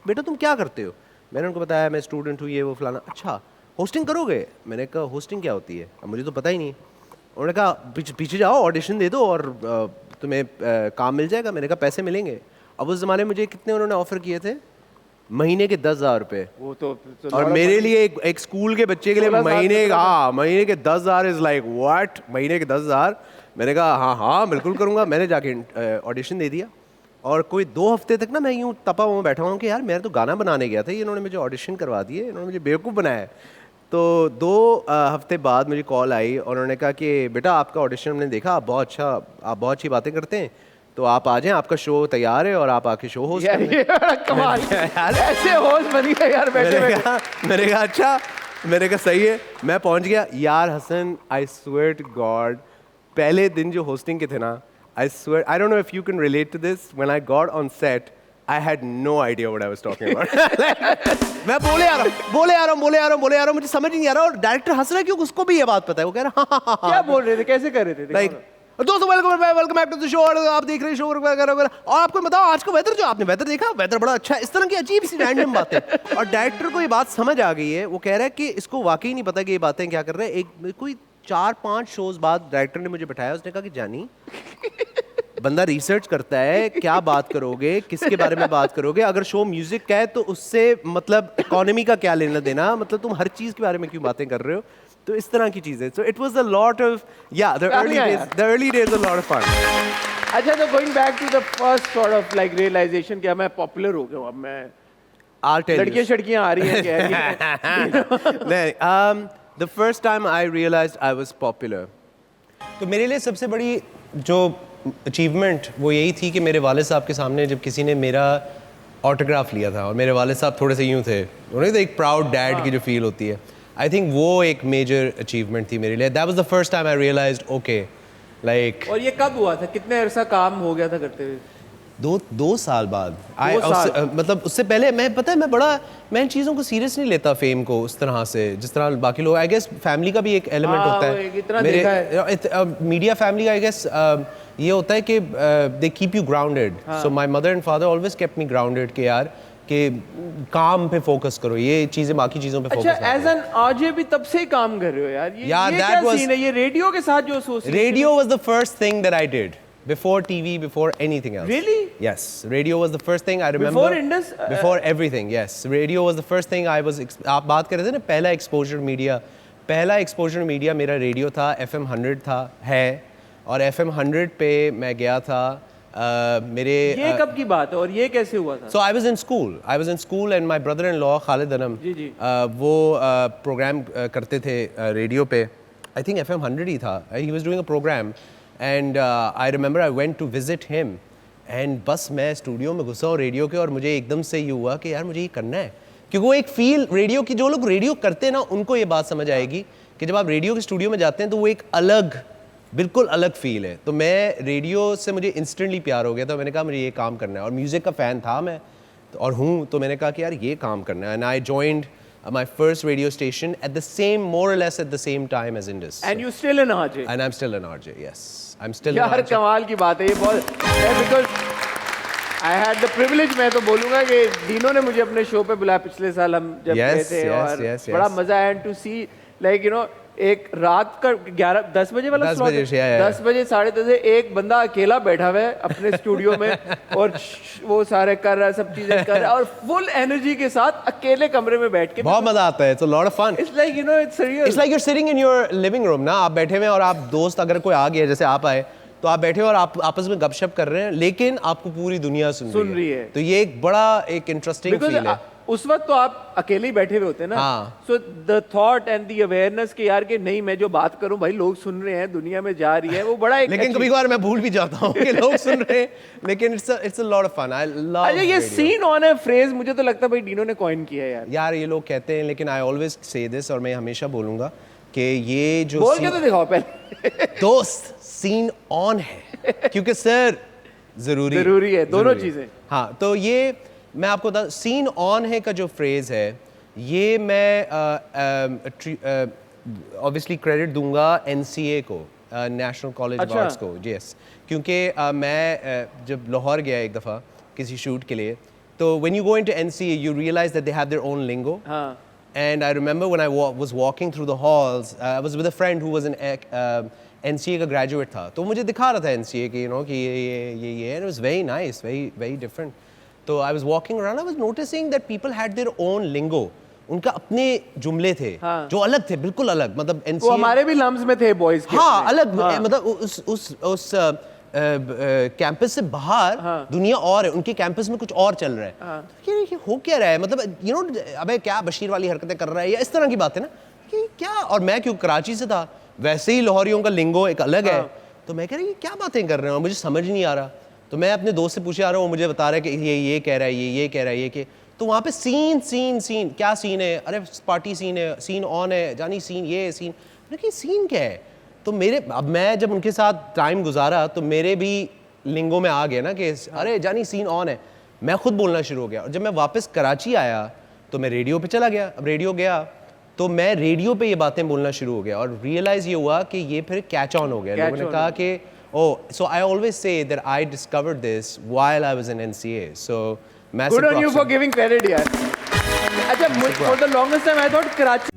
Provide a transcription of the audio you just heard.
बेटा तुम क्या करते हो? मैंने उनको बताया मैं स्टूडेंट हूँ, ये वो फलाना। अच्छा होस्टिंग करोगे? मैंने कहा होस्टिंग क्या होती है? अब मुझे तो पता ही नहीं। उन्होंने कहा पीछे जाओ, ऑडिशन दे दो और तुम्हें काम मिल जाएगा। मैंने कहा पैसे मिलेंगे? अब उस ज़माने में मुझे कितने उन्होंने ऑफ़र किए थे? महीने के 10,000 रुपये। वो तो और लॉट ऑफ मेरे मनी। लिए एक स्कूल के बच्चे के लिए 16 साल, महीने 17 साल। हाँ महीने के 10,000 इज़ लाइक व्हाट, महीने के 10,000। मैंने कहा हाँ हाँ बिल्कुल करूँगा। मैंने जाके ऑडिशन दे दिया और कोई 2 हफ्ते तक ना मैं यूँ तपा हुआ बैठा हूँ कि यार मैं तो गाना बनाने गया था, ये इन्होंने मुझे ऑडिशन करवा दिए, इन्होंने मुझे बेवकूफ़ बनाया है। तो 2 हफ्ते बाद मुझे कॉल आई और उन्होंने कहा कि बेटा आपका ऑडिशन हमने देखा, आप बहुत अच्छी बातें करते हैं, तो आप आ जाएं, आपका शो तैयार है और आप आके शो होस्ट कर यार लें। ये बड़ा कमाल यार, ऐसे होस्ट बनी है यार बैठे बैठे। मैंने कहा अच्छा, मैंने कहा सही है। मैं पहुंच गया यार Hasan, I swear to God, पहले दिन जो होस्टिंग के थे ना, I swear I don't know if you can relate to this, when I got on set I had no idea what I was talking about. मैं बोले आ रहा हूँ, मुझे समझ नहीं आ रहा और डायरेक्टर हंस रहा है क्योंकि उसको भी ये बात पता है। वो कह रहा हाँ क्या बोल रहे थे, कैसे कर रहे थे? लाइक दोस्तों welcome back to the show, और आप देख रहे हैं शो वगैरह वगैरह, और आपको बताओ आज का वेदर, जो आपने वेदर देखा, वेदर बड़ा अच्छा है, इस तरह की अजीब सी रैंडम बातें। और डायरेक्टर को ये बात समझ आ गई है, वो कह रहा है कि इसको वाकई नहीं पता कि ये बातें क्या कर रहे हैं। एक कोई 4-5 शोज बाद डायरेक्टर ने मुझे बैठाया, उसने कहा कि जानी बंदा रिसर्च करता है, क्या बात करोगे, किसके बारे में बात करोगे, अगर शो म्यूजिक का है तो उससे मतलब इकोनॉमी का क्या लेना देना, मतलब तुम हर चीज के बारे में क्यों बातें कर रहे हो। तो इस तरह की चीजें, so it was a lot of the early days a lot of fun. अच्छा, तो going back to the first sort of like realisation, क्या मैं पॉपुलर हो गया हूं अब, मैं लड़कियां शड़कियां आ रही हैं क्या? नहीं, the first time I realised I was popular, तो मेरे लिए सबसे बड़ी जो अचीवमेंट वो यही थी कि मेरे वालिद साहब के सामने जब किसी ने मेरा ऑटोग्राफ लिया था, और मेरे वालिद साहब थोड़े से यूँ थे, उन्हें तो एक प्राउड डैड की जो फील होती है, आई थिंक वो एक मेजर अचीवमेंट थी मेरे लिए। That was the first time I realised okay like. और ये कब हुआ था, कितने अरसा काम हो गया था करते हुए? 2 साल बाद। 2 साल? मतलब उससे पहले मैं, पता है मैं इन चीज़ों को सीरियस नहीं लेता, फेम को उस तरह से जिस तरह बाकी लोग। आई गेस फैमिली का भी एक एलिमेंट होता है इतना देखा है। मीडिया फैमिली का। आई गेस ये होता है कि they keep you grounded, so my mother and father always kept me grounded कि यार कि काम पे फोकस करो, ये चीज़ें बाकी चीज़ों पे फोकस। अच्छा, एज एन आरजे भी तब से ही काम कर रहे हो यार? ये that क्या was- सीन है, ये रेडियो के साथ जो association? Radio was the first thing that I did before TV, before anything else. Really? Yes, radio was the first thing I remember. Before Indus? Before everything, yes. Radio was the first thing I was. आप बात कर रहे थे ना पहला exposure media मेरा radio था, FM 100 था है, और FM 100 पे मैं गया था। मेरे ये कब की बात है और ये कैसे हुआ था? So I was in school and my brother-in-law Khalid Anam, जी जी। वो प्रोग्राम करते थे रेडियो पे, आई थिंक FM 100 ही था, he was doing a programme and I remember I went to visit him and बस मैं स्टूडियो में घुसा हूँ रेडियो के, और मुझे एकदम से ये हुआ कि यार मुझे ये करना है, क्योंकि वो एक फील रेडियो की, जो लोग रेडियो करते हैं ना उनको ये बात समझ आएगी कि जब आप रेडियो के स्टूडियो में जाते हैं तो वो एक बिल्कुल अलग फील है। तो मैं रेडियो से मुझे इंस्टेंटली प्यार हो गया था, मैंने कहा मुझे ये काम करना है, और म्यूज़िक का फ़ैन था मैं और हूँ, तो मैंने कहा कि यार ये काम करना है। And I joined my first radio station at the same, more or less at the same time as Indus. And you still an RJ? And I'm still an RJ, yes. I'm still an यार RJ. कमाल की बात है ये, बहुत because I had the privilege, मैं तो बोलूँगा कि दीनो ने मुझे अपने शो पे बुलाया पिछले साल, हम जब गए थे, और बड़ा मजा आया to see like you know एक रात का 10 बजे वाला 10 slot बजे, है, 10 बजे 10:30 एक बंदा अकेला बैठा हुआ है अपने स्टूडियो में और वो सारे कर रहा है, सब चीजें कर रहा है, और फुल एनर्जी के साथ अकेले कमरे में बैठ के बहुत मजा आता है, it's a lot of fun. It's like you know it's real. It's like you're sitting in your living room ना, आप बैठे हुए और आप दोस्त अगर कोई आ गया, जैसे आप आए, तो आप बैठे हो और आप आपस में गपशप कर रहे हैं, लेकिन आपको पूरी दुनिया सुन रही है। तो ये एक बड़ा एक इंटरेस्टिंग फील है। उस वक्त तो आप अकेले ही बैठे हुए होते हैं ना, so the thought and the awareness कि यार कि नहीं, मैं जो बात करूं भाई लोग सुन रहे हैं, दुनिया में जा रही है, वो बड़ा एक लेकिन कभी-कभार मैं भूल भी जाता हूं कि लोग सुन रहे हैं, लेकिन it's a lot of fun. I love. अच्छा, ये सीन ऑन है फ्रेज मुझे तो लगता है भाई डीनो ने कॉइन किया है यार ये लोग कहते हैं, लेकिन आई ऑलवेज से दिस, और मैं हमेशा बोलूंगा कि ये जो बोल के तो दिखाओ पहले। दोस्त सीन ऑन है, क्योंकि सर जरूरी है दोनों चीजें। हाँ, तो ये मैं आपको बता, सीन ऑन है का जो फ्रेज है, ये मैं ऑब्वियसली क्रेडिट दूंगा NCA को, नेशनल कॉलेज ऑफ आर्ट्स को। यस, क्योंकि मैं जब लाहौर गया एक दफ़ा किसी शूट के लिए, तो when you go into NCA, you realize that they have their own lingo. हाँ. And I remember when I was walking through the halls, I was with a friend who was an NCA का graduate था. तो मुझे दिखा रहा था NCA कि कि ये and it was very nice, very different. तो I was walking around, I was noticing that people had their own lingo. उनका अपने जुमले थे जो अलग थे, बिल्कुल अलग. मतलब NCA वो हमारे भी लम्स में थे बॉयज के. हाँ, अलग. मतलब उस कैंपस से बाहर दुनिया और है, उनके कैंपस में कुछ और चल रहा है. ये हो क्या रहा है, मतलब यू नो अबे क्या बशीर वाली हरकतें कर रहा है या इस तरह की बात है ना कि क्या. और मैं क्यों कराची से था, वैसे ही लाहौरियों का लिंगो एक अलग है. तो मैं कह रहा क्या बातें कर रहे हो, मुझे समझ नहीं आ रहा. तो मैं अपने दोस्त से पूछे आ रहा हूँ, मुझे बता रहा है कि ये कह रहा है, ये कह रहा है, ये कि. तो वहाँ पे सीन क्या सीन है, अरे पार्टी सीन है, सीन ऑन है, जानी सीन ये सीन. मैंने कहा सीन क्या है. तो अब मैं जब उनके साथ टाइम गुजारा तो मेरे भी लिंगो में आ गया ना कि अरे जानी सीन ऑन है. मैं खुद बोलना शुरू हो गया. और जब मैं वापस कराची आया तो मैं रेडियो पे चला गया. अब रेडियो गया तो मैं रेडियो पे ये बातें बोलना शुरू हो गया और रियलाइज़ ये हुआ कि ये फिर कैच ऑन हो गया. लोगों ने कहा कि so I always say that I discovered this while I was in NCA. So good on you for giving credit यार. अच्छा, for the longest time I thought Karachi